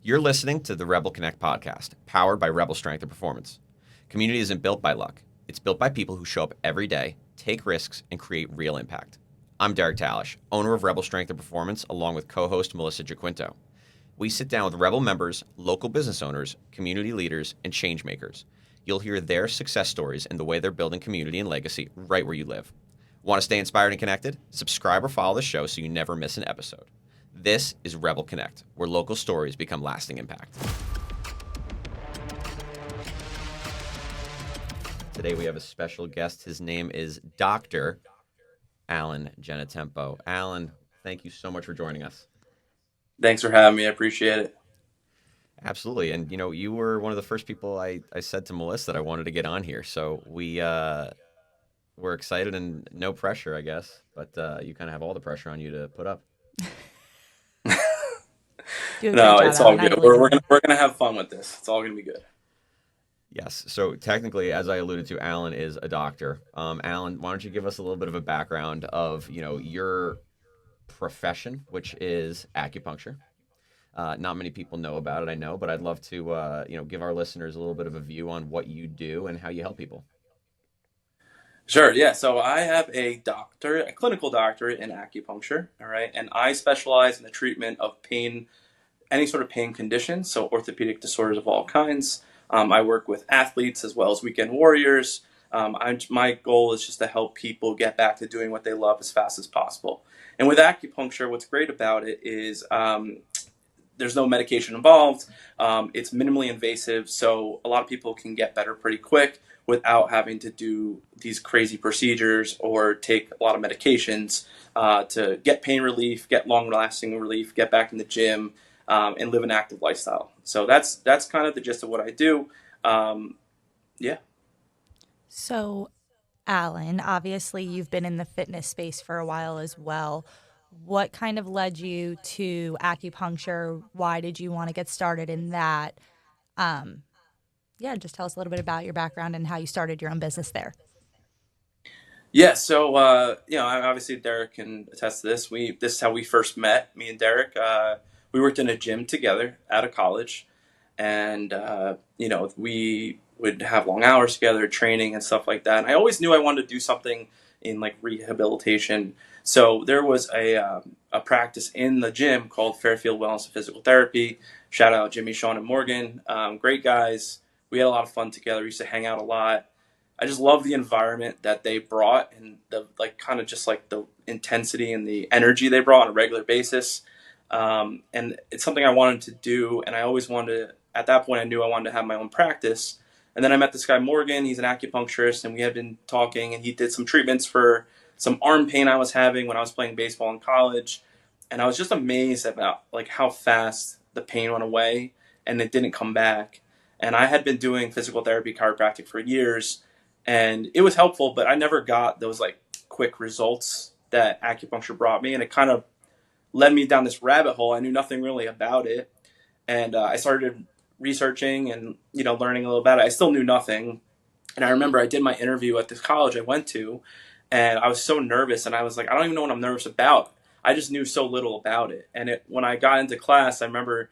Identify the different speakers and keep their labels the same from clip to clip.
Speaker 1: You're listening to the Rebel Connect podcast, powered by Rebel Strength and Performance. Community isn't built by luck. It's built by people who show up every day, take risks, and create real impact. I'm Derek Talish, owner of Rebel Strength and Performance, along with co-host Melissa Jaquinto. We sit down with Rebel members, local business owners, community leaders, and change makers. You'll hear their success stories and the way they're building community and legacy right where you live. Want to stay inspired and connected? Subscribe or follow the show so you never miss an episode. This is Rebel Connect, where local stories become lasting impact. Today we have a special guest. His name is Dr. Alan Genitempo. Alan, thank you so much for joining us.
Speaker 2: Thanks for having me. I appreciate it.
Speaker 1: Absolutely. And, you were one of the first people I said to Melissa that I wanted to get on here. So we're excited and no pressure, I guess. But you kind of have all the pressure on you to put up.
Speaker 2: No, it's all good. We're gonna have fun with this. It's all gonna be good.
Speaker 1: Yes. So technically, as I alluded to, Alan is a doctor. Alan, why don't you give us a little bit of a background of your profession, which is acupuncture. Not many people know about it, I know, but I'd love to give our listeners a little bit of a view on what you do and how you help people.
Speaker 2: Sure. Yeah. So I have a clinical doctorate in acupuncture. All right, and I specialize in the treatment of pain, any sort of pain condition, so orthopedic disorders of all kinds. I work with athletes as well as weekend warriors. My goal is just to help people get back to doing what they love as fast as possible. And with acupuncture, what's great about it is there's no medication involved. It's minimally invasive, so a lot of people can get better pretty quick without having to do these crazy procedures or take a lot of medications to get pain relief, get long-lasting relief, get back in the gym, and live an active lifestyle. So that's kind of the gist of what I do. Yeah.
Speaker 3: So, Alan, obviously you've been in the fitness space for a while as well. What kind of led you to acupuncture? Why did you want to get started in that? Just tell us a little bit about your background and how you started your own business there.
Speaker 2: Yeah, so obviously Derek can attest to this. This is how we first met. Me and Derek, we worked in a gym together out of college, and we would have long hours together, training and stuff like that. And I always knew I wanted to do something in like rehabilitation. So there was a practice in the gym called Fairfield Wellness and Physical Therapy. Shout out Jimmy, Sean, and Morgan. Great guys. We had a lot of fun together. We used to hang out a lot. I just love the environment that they brought and the the intensity and the energy they brought on a regular basis. And it's something I wanted to do. And I always wanted to, at that point, I knew I wanted to have my own practice. And then I met this guy, Morgan. He's an acupuncturist, and we had been talking, and he did some treatments for some arm pain I was having when I was playing baseball in college. And I was just amazed about like how fast the pain went away and it didn't come back. And I had been doing physical therapy, chiropractic for years, and it was helpful, but I never got those like quick results that acupuncture brought me. And it kind of led me down this rabbit hole. I knew nothing really about it. And I started researching and, learning a little about it. I still knew nothing. And I remember I did my interview at this college I went to, and I was so nervous. And I was like, I don't even know what I'm nervous about. I just knew so little about it. And when I got into class, I remember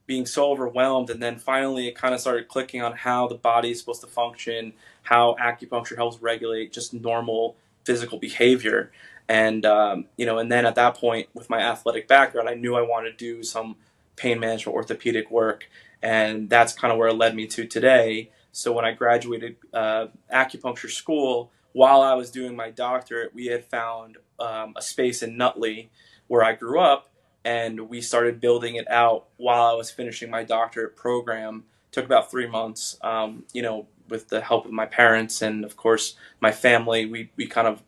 Speaker 2: being so overwhelmed, and then finally it kind of started clicking on how the body is supposed to function, how acupuncture helps regulate just normal physical behavior. And and then at that point, with my athletic background, I knew I wanted to do some pain management orthopedic work, and that's kind of where it led me to today. So when I graduated acupuncture school, while I was doing my doctorate, we had found a space in Nutley where I grew up, and we started building it out while I was finishing my doctorate program. It took about 3 months, with the help of my parents and, of course, my family. We kind of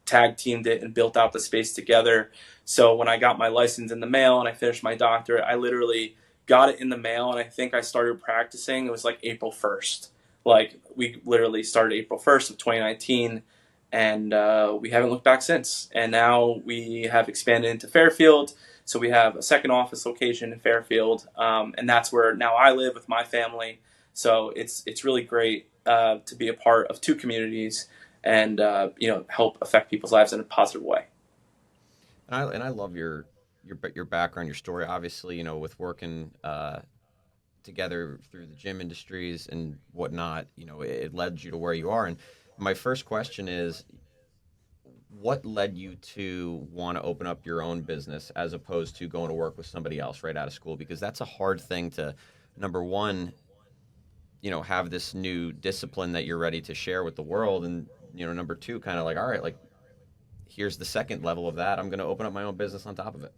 Speaker 2: tag teamed it and built out the space together. So when I got my license in the mail and I finished my doctorate, I literally got it in the mail, and I think I started practicing. It was like April 1st. Like, we literally started April 1st of 2019, and we haven't looked back since. And now we have expanded into Fairfield. So we have a second office location in Fairfield, and that's where now I live with my family. So it's really great to be a part of two communities and help affect people's lives in a positive way.
Speaker 1: And I love your your background, your story, obviously, with working together through the gym industries and whatnot, it led you to where you are. And my first question is, what led you to want to open up your own business as opposed to going to work with somebody else right out of school? Because that's a hard thing to, number one, have this new discipline that you're ready to share with the world. And, number two, kind of like, all right, like, here's the second level of that. I'm going to open up my own business on top of it.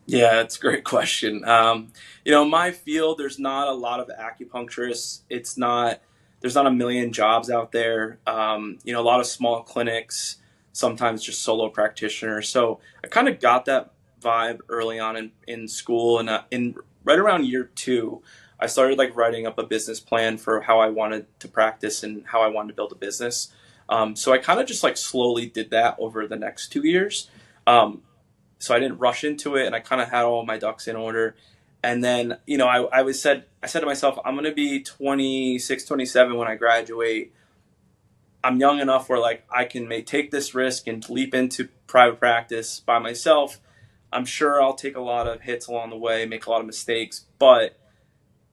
Speaker 2: Yeah, it's a great question. My field, there's not a lot of acupuncturists. There's not a million jobs out there. A lot of small clinics, sometimes just solo practitioners. So I kind of got that vibe early on in school. And in right around year two, I started like writing up a business plan for how I wanted to practice and how I wanted to build a business. So I kind of just like slowly did that over the next 2 years. So I didn't rush into it, and I kind of had all my ducks in order. And then, I said to myself, I'm going to be 26, 27 when I graduate. I'm young enough where like I can take this risk and leap into private practice by myself. I'm sure I'll take a lot of hits along the way, make a lot of mistakes, but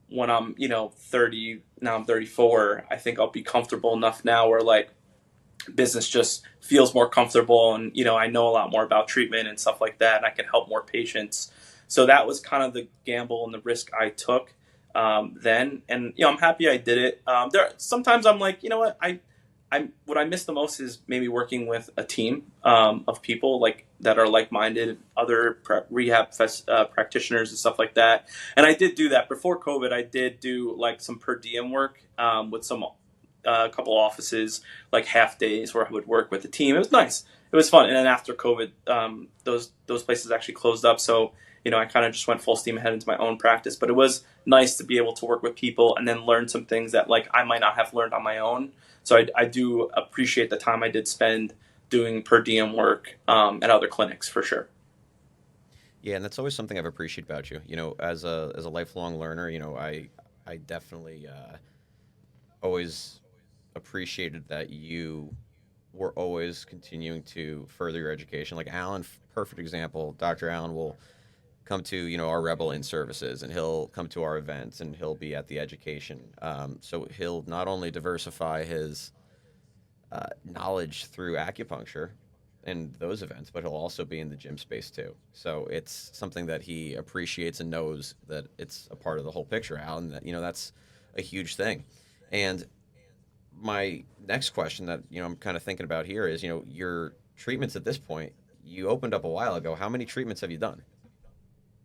Speaker 2: when I'm, 30, now I'm 34, I think I'll be comfortable enough now where like business just feels more comfortable, and I know a lot more about treatment and stuff like that, and I can help more patients. So that was kind of the gamble and the risk I took then, and I'm happy I did it. There sometimes I'm like, I what I miss the most is maybe working with a team of people like that are like-minded, other rehab practitioners and stuff like that. And I did do that before COVID. I did do like some per diem work with some a couple offices, like half days where I would work with the team. It was nice. It was fun. And then after COVID, those places actually closed up. So, I kind of just went full steam ahead into my own practice. But it was nice to be able to work with people and then learn some things that like I might not have learned on my own. So I do appreciate the time I did spend doing per diem work at other clinics for sure.
Speaker 1: Yeah, and that's always something I've appreciated about you. As a lifelong learner, I definitely always appreciated that you were always continuing to further your education. Like Alan, perfect example. Dr. Allen will come to our Rebel in services, and he'll come to our events, and he'll be at the education. So he'll not only diversify his knowledge through acupuncture and those events, but he'll also be in the gym space too. So it's something that he appreciates and knows that it's a part of the whole picture, Alan. That that's a huge thing. And my next question that I'm kind of thinking about here is your treatments at this point. You opened up a while ago. How many treatments have you done?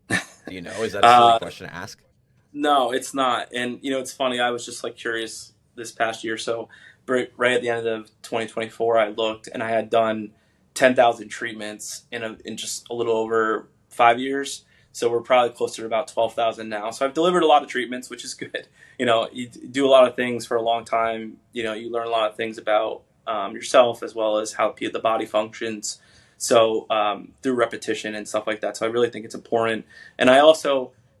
Speaker 1: Do you know? Is that a silly question to ask?
Speaker 2: No, it's not. And it's funny. I was just like curious this past year. So right at the end of 2024, I looked and I had done 10,000 treatments in just a little over 5 years. So we're probably closer to about 12,000 now. So I've delivered a lot of treatments, which is good. You do a lot of things for a long time. You learn a lot of things about yourself as well as how the body functions. So through repetition and stuff like that. So I really think it's important. And I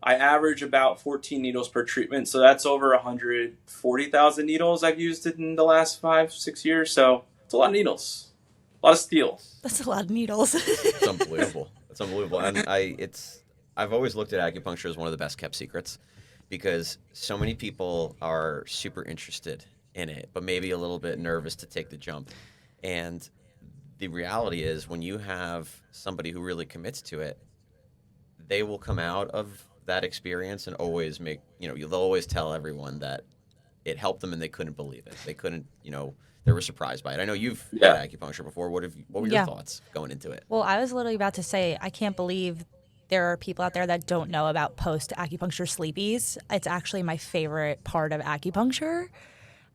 Speaker 2: average about 14 needles per treatment. So that's over 140,000 needles I've used in the last 5-6 years. So it's a lot of needles, a lot of steel.
Speaker 3: That's a lot of needles.
Speaker 1: It's unbelievable. It's unbelievable. And I've always looked at acupuncture as one of the best kept secrets because so many people are super interested in it, but maybe a little bit nervous to take the jump. And the reality is when you have somebody who really commits to it, they will come out of that experience and always they'll always tell everyone that it helped them and they couldn't believe it. They couldn't, they were surprised by it. I know you've had acupuncture before. What were your thoughts going into it?
Speaker 3: Well, I was literally about to say, I can't believe there are people out there that don't know about post-acupuncture sleepies. It's actually my favorite part of acupuncture.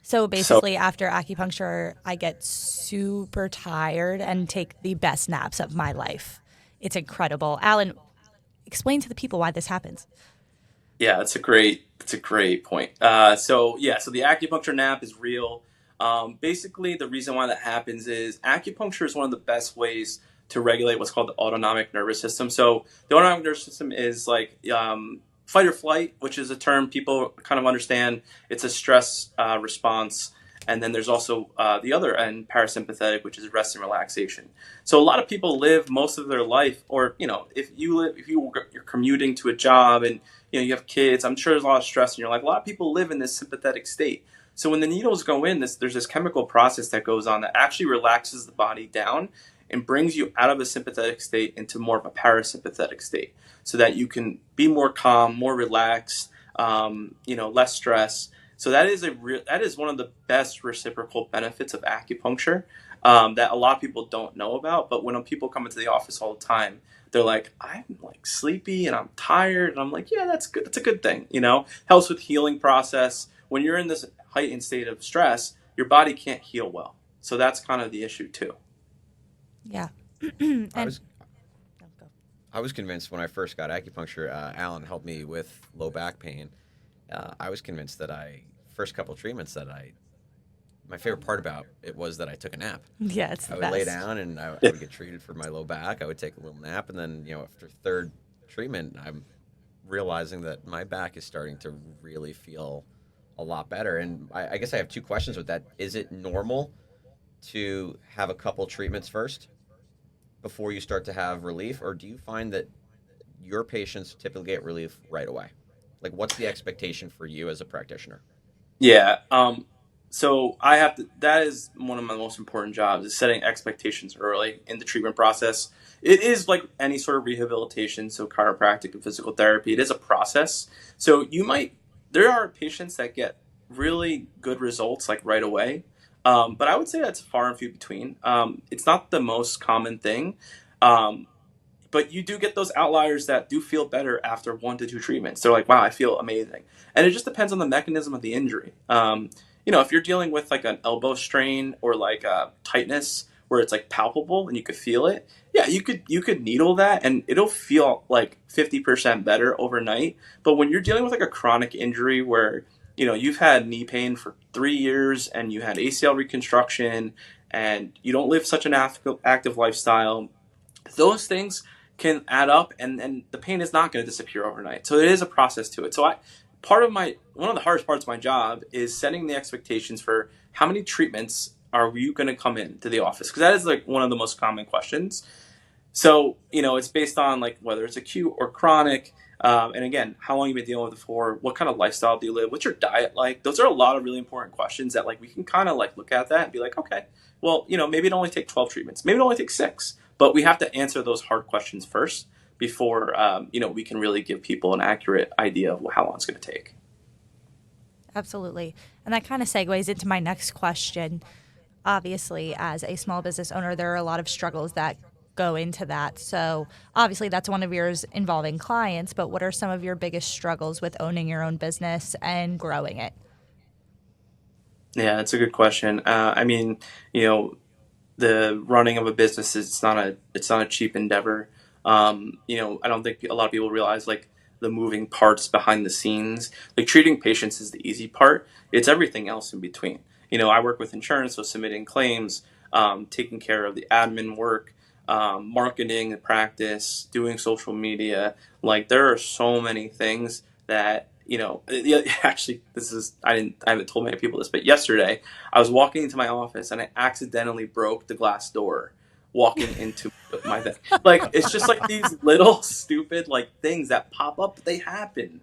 Speaker 3: So basically, after acupuncture, I get super tired and take the best naps of my life. It's incredible. Alan, explain to the people why this happens.
Speaker 2: Yeah, it's a great point. So the acupuncture nap is real. Basically, the reason why that happens is acupuncture is one of the best ways to regulate what's called the autonomic nervous system. So the autonomic nervous system is like fight or flight, which is a term people kind of understand. It's a stress response. And then there's also the other end, parasympathetic, which is rest and relaxation. So a lot of people live most of their life, or if you're commuting to a job and you have kids, I'm sure there's a lot of stress in your life. A lot of people live in this sympathetic state. So when the needles go in, there's this chemical process that goes on that actually relaxes the body down and brings you out of a sympathetic state into more of a parasympathetic state, so that you can be more calm, more relaxed, less stress. So that is one of the best reciprocal benefits of acupuncture, that a lot of people don't know about. But when people come into the office all the time, they're like, I'm like sleepy and I'm tired, and I'm like, yeah, that's good. That's a good thing. Helps with healing process. When you're in this heightened state of stress, your body can't heal well. So that's kind of the issue too.
Speaker 3: Yeah.
Speaker 1: I was I was convinced when I first got acupuncture, Alan helped me with low back pain. I was convinced that first couple treatments my favorite part about it was that I took a nap.
Speaker 3: Yeah, it's the
Speaker 1: I would
Speaker 3: best.
Speaker 1: lay down and I would get treated for my low back. I would take a little nap, and then after third treatment, I'm realizing that my back is starting to really feel a lot better. And I guess I have two questions with that. Is it normal to have a couple treatments first before you start to have relief, or do you find that your patients typically get relief right away? Like, what's the expectation for you as a practitioner?
Speaker 2: Yeah. So that is one of my most important jobs, is setting expectations early in the treatment process. It is like any sort of rehabilitation, so chiropractic and physical therapy, it is a process. So there are patients that get really good results like right away. But I would say that's far and few between. It's not the most common thing. Um, but you do get those outliers that do feel better after 1 to 2 treatments. They're like, wow, I feel amazing. And it just depends on the mechanism of the injury. If you're dealing with like an elbow strain or like a tightness where it's like palpable and you could feel it, yeah, you could needle that and it'll feel like 50% better overnight. But when you're dealing with like a chronic injury where you've had knee pain for 3 years and you had ACL reconstruction and you don't live such an active lifestyle, those things can add up, and the pain is not going to disappear overnight. So it is a process to it. So one of the hardest parts of my job is setting the expectations for how many treatments are you going to come in to the office, because that is like one of the most common questions. So it's based on like whether it's acute or chronic, and again, how long you've been dealing with it for, what kind of lifestyle do you live, what's your diet like. Those are a lot of really important questions that like we can kind of like look at that and be like, okay, well, maybe it only take 12 treatments, maybe it only takes 6. But we have to answer those hard questions first before we can really give people an accurate idea of how long it's going to take.
Speaker 3: Absolutely. And that kind of segues into my next question. Obviously, as a small business owner, there are a lot of struggles that go into that. So obviously that's one of yours involving clients, but what are some of your biggest struggles with owning your own business and growing it?
Speaker 2: Yeah, that's a good question. The running of a business is it's not a cheap endeavor. I don't think a lot of people realize like the moving parts behind the scenes. Like treating patients is the easy part. It's everything else in between. I work with insurance, so submitting claims, taking care of the admin work, marketing the practice, doing social media. Like there are so many things that actually I haven't told many people this, but yesterday I was walking into my office and I accidentally broke the glass door walking into my thing. Like it's just like these little stupid like things that pop up, but they happen.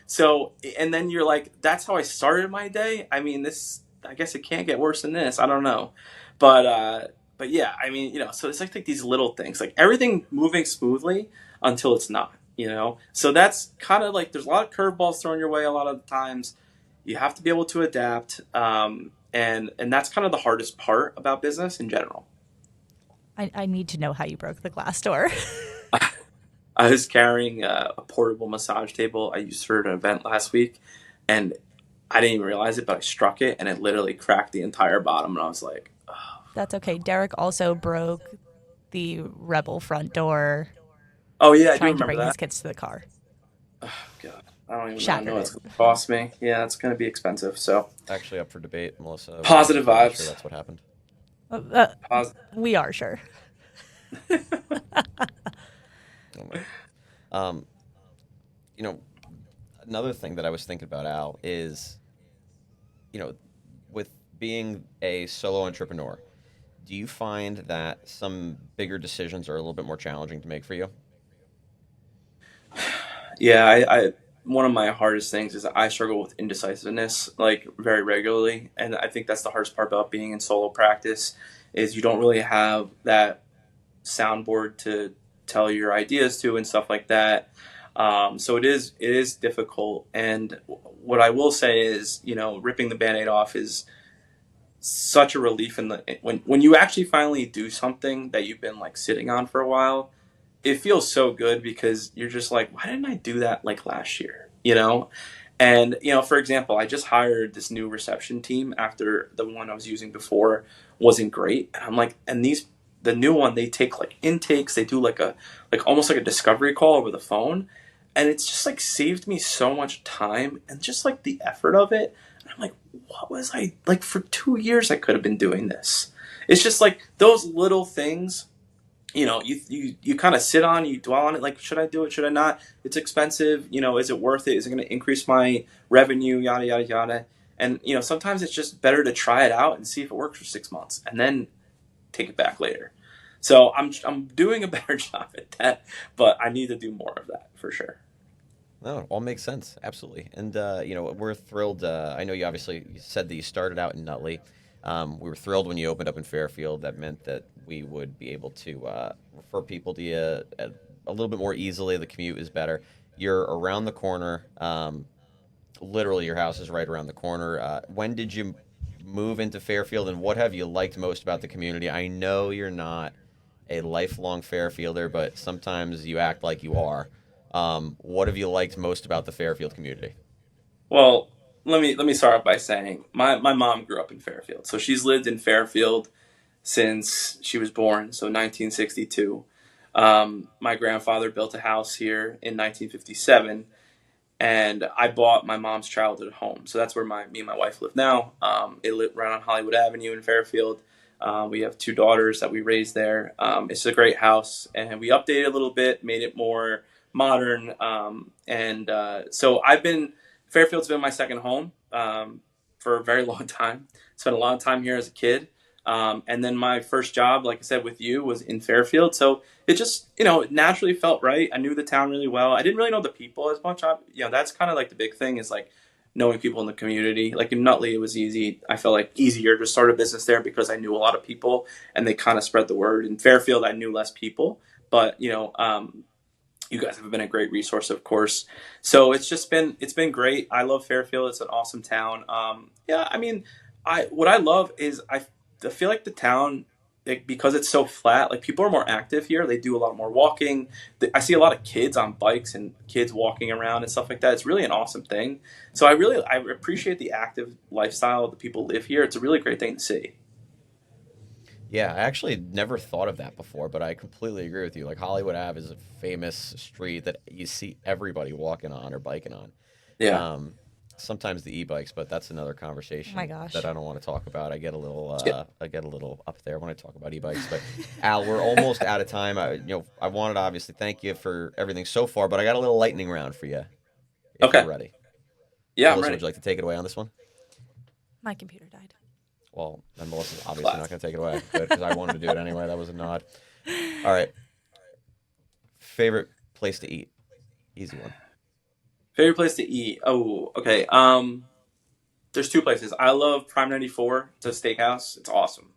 Speaker 2: So and then you're like, that's how I started my day. I mean, I guess it can't get worse than this. I don't know, but yeah, I mean, so it's like these little things, like everything moving smoothly until it's not. So that's kind of like there's a lot of curveballs thrown your way a lot of the times. You have to be able to adapt, and that's kind of the hardest part about business in general.
Speaker 3: I need to know how you broke the glass door.
Speaker 2: I was carrying a portable massage table I used for an event last week, and I didn't even realize it, but I struck it and it literally cracked the entire bottom, and I was like, oh.
Speaker 3: That's okay. Derek also broke the Rebel front door.
Speaker 2: Oh yeah, I do
Speaker 3: trying to
Speaker 2: remember
Speaker 3: bring
Speaker 2: that.
Speaker 3: his kids to the car.
Speaker 2: Oh god, I don't even
Speaker 3: Shattered
Speaker 2: know what it's
Speaker 3: it.
Speaker 2: going to cost me. Yeah, it's going to be expensive. So
Speaker 1: Actually, up for debate, Melissa.
Speaker 2: Positive
Speaker 1: I'm
Speaker 2: vibes.
Speaker 1: sure that's what happened.
Speaker 3: We are sure.
Speaker 1: Oh my. Um, another thing that I was thinking about, Al, is, with being a solo entrepreneur, do you find that some bigger decisions are a little bit more challenging to make for you?
Speaker 2: Yeah, I one of my hardest things is I struggle with indecisiveness like very regularly, and I think that's the hardest part about being in solo practice is you don't really have that soundboard to tell your ideas to and stuff like that. So it is difficult, and what I will say is, ripping the band-aid off is such a relief in the when you actually finally do something that you've been like sitting on for a while. It feels so good because you're just like, why didn't I do that like last year? And for example, I just hired this new reception team after the one I was using before wasn't great, and I'm like, and the new one, they take like intakes, they do like almost like a discovery call over the phone, and it's just like saved me so much time and just like the effort of it. And I'm like, what was I like for 2 years? I could have been doing this. It's just like those little things, you kind of sit on, you dwell on it, like, should I do it, should I not, it's expensive, is it worth it, is it going to increase my revenue, yada yada yada. And sometimes it's just better to try it out and see if it works for 6 months and then take it back later. So I'm doing a better job at that, but I need to do more of that for sure.
Speaker 1: No, it all makes sense. Absolutely. And, we're thrilled. I know you said that you started out in Nutley. We were thrilled when you opened up in Fairfield. That meant that we would be able to refer people to you a little bit more easily. The commute is better. You're around the corner. Literally, your house is right around the corner. When did you move into Fairfield, and what have you liked most about the community? I know you're not a lifelong Fairfielder, but sometimes you act like you are. What have you liked most about the Fairfield community?
Speaker 2: Well, let me start off by saying my mom grew up in Fairfield, so she's lived in Fairfield since she was born, so 1962. My grandfather built a house here in 1957, and I bought my mom's childhood home. So that's where me and my wife live now. It lived right on Hollywood Avenue in Fairfield. We have two daughters that we raised there. It's a great house, and we updated a little bit, made it more modern. And so Fairfield's been my second home for a very long time. Spent a lot of time here as a kid. And then my first job, like I said, with you was in Fairfield. So it just, it naturally felt right. I knew the town really well. I didn't really know the people as much. That's kind of like the big thing is like knowing people in the community. Like in Nutley, it was easy. I felt like easier to start a business there because I knew a lot of people and they kind of spread the word. In Fairfield, I knew less people, but you guys have been a great resource, of course. So it's been great. I love Fairfield. It's an awesome town. Yeah, I mean, what I love is I feel like the town, like, because it's so flat, like people are more active here. They do a lot more walking. I see a lot of kids on bikes and kids walking around and stuff like that. It's really an awesome thing. So I appreciate the active lifestyle that people live here. It's a really great thing to see.
Speaker 1: Yeah, I actually never thought of that before, but I completely agree with you. Like Hollywood Ave is a famous street that you see everybody walking on or biking on.
Speaker 2: Yeah.
Speaker 1: Um, Sometimes the e-bikes, but that's another
Speaker 3: Oh my
Speaker 1: conversation
Speaker 3: gosh.
Speaker 1: that I don't want to talk about.
Speaker 2: Yeah.
Speaker 1: I get a little up there when I talk about e-bikes. But Al, we're almost out of time. I wanted to obviously thank you for everything so far, but I got a little lightning round for you if you're
Speaker 2: Okay.
Speaker 1: ready.
Speaker 2: Yeah, I'm
Speaker 1: Melissa,
Speaker 2: ready.
Speaker 1: would you like to take it away on this one?
Speaker 3: My computer died.
Speaker 1: Well, then Melissa's obviously not
Speaker 2: Class.
Speaker 1: going to take it away, good, because I wanted to do it anyway. That was a nod. All right. Favorite place to eat? Easy one.
Speaker 2: Favorite place to eat? Oh, okay. There's two places. I love Prime 94. It's a steakhouse. It's awesome.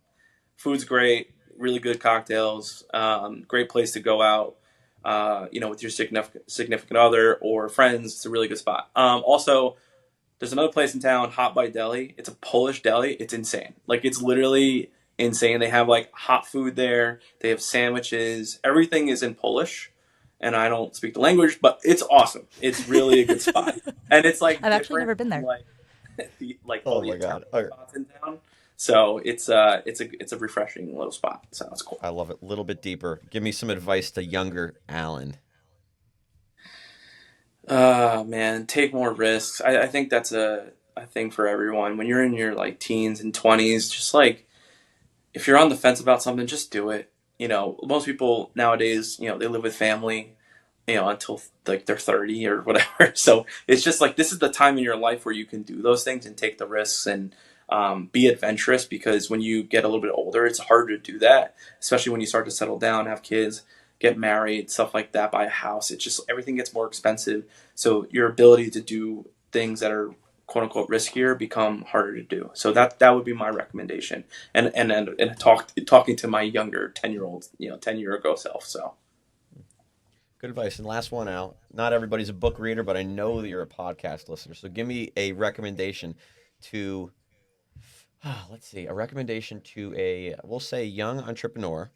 Speaker 2: Food's great. Really good cocktails. Great place to go out. With your significant other or friends. It's a really good spot. Also, there's another place in town, Hot Bite Deli. It's a Polish deli. It's insane. Like it's literally insane. They have like hot food there. They have sandwiches. Everything is in Polish, and I don't speak the language, but it's awesome. It's really a good spot, and it's like
Speaker 3: I've actually
Speaker 2: different
Speaker 3: never been
Speaker 2: from
Speaker 3: there.
Speaker 2: like all
Speaker 1: Oh
Speaker 2: the
Speaker 1: my
Speaker 2: Italian
Speaker 1: God. All right.
Speaker 2: spots in town. So it's a refreshing little spot. So it's cool.
Speaker 1: I love it. A little bit deeper. Give me some advice to younger Alan.
Speaker 2: Man, take more risks. I think that's a thing for everyone. When you're in your like teens and 20s, just like if you're on the fence about something, just do it. Most people nowadays, they live with family, until like they're 30 or whatever. So it's just like this is the time in your life where you can do those things and take the risks. And be adventurous, because when you get a little bit older, it's harder to do that, especially when you start to settle down, have kids, get married, stuff like that, buy a house. It just, everything gets more expensive. So your ability to do things that are quote unquote riskier become harder to do. So that would be my recommendation. And talking to my younger 10-year-old, 10 year ago self. So
Speaker 1: Good advice. And last one out. Not everybody's a book reader, but I know that you're a podcast listener. So give me a recommendation to, let's see, a recommendation to we'll say, young entrepreneur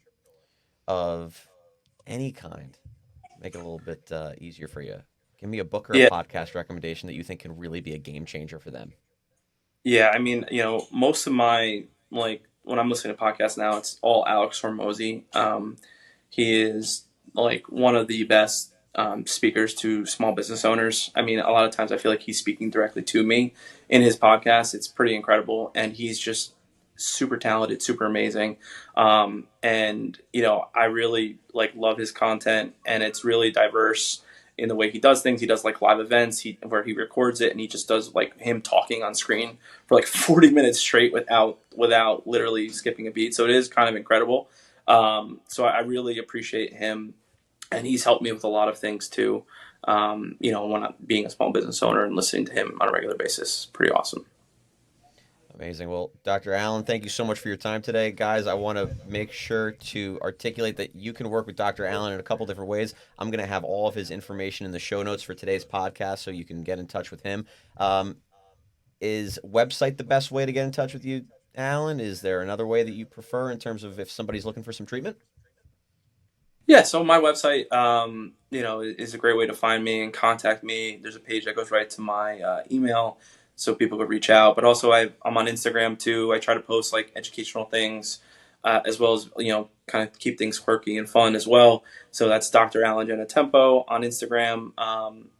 Speaker 1: of any kind. Make it a little bit easier for you. Give me a book or a
Speaker 2: yeah,
Speaker 1: podcast recommendation that you think can really be a game changer for them.
Speaker 2: yeah. I mean, most of my, like, when I'm listening to podcasts now, it's all Alex Hormozy. He is like one of the best speakers to small business owners. I mean, a lot of times I feel like he's speaking directly to me in his podcast. It's pretty incredible, and he's just super talented, super amazing. And I really like love his content, and it's really diverse in the way he does things. He does like live events where he records it, and he just does like him talking on screen for like 40 minutes straight without literally skipping a beat. So it is kind of incredible. So I really appreciate him, and he's helped me with a lot of things too. When I'm being a small business owner and listening to him on a regular basis, pretty awesome.
Speaker 1: Amazing. Well, Dr. Allen, thank you so much for your time today. Guys, I want to make sure to articulate that you can work with Dr. Allen in a couple different ways. I'm going to have all of his information in the show notes for today's podcast so you can get in touch with him. Is website the best way to get in touch with you, Allen? Is there another way that you prefer in terms of if somebody's looking for some treatment?
Speaker 2: Yeah, so my website, is a great way to find me and contact me. There's a page that goes right to my email, so people could reach out. But also, I'm on Instagram too. I try to post like educational things, as well as kind of keep things quirky and fun as well. So that's Dr. Alan Genitempo on Instagram.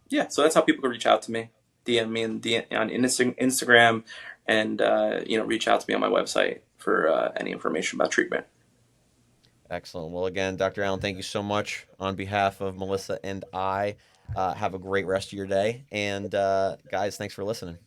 Speaker 2: Yeah, so that's how people can reach out to me. DM me on Instagram, and reach out to me on my website for any information about treatment.
Speaker 1: Excellent. Well, again, Dr. Allen, thank you so much on behalf of Melissa and I. Have a great rest of your day. And guys, thanks for listening.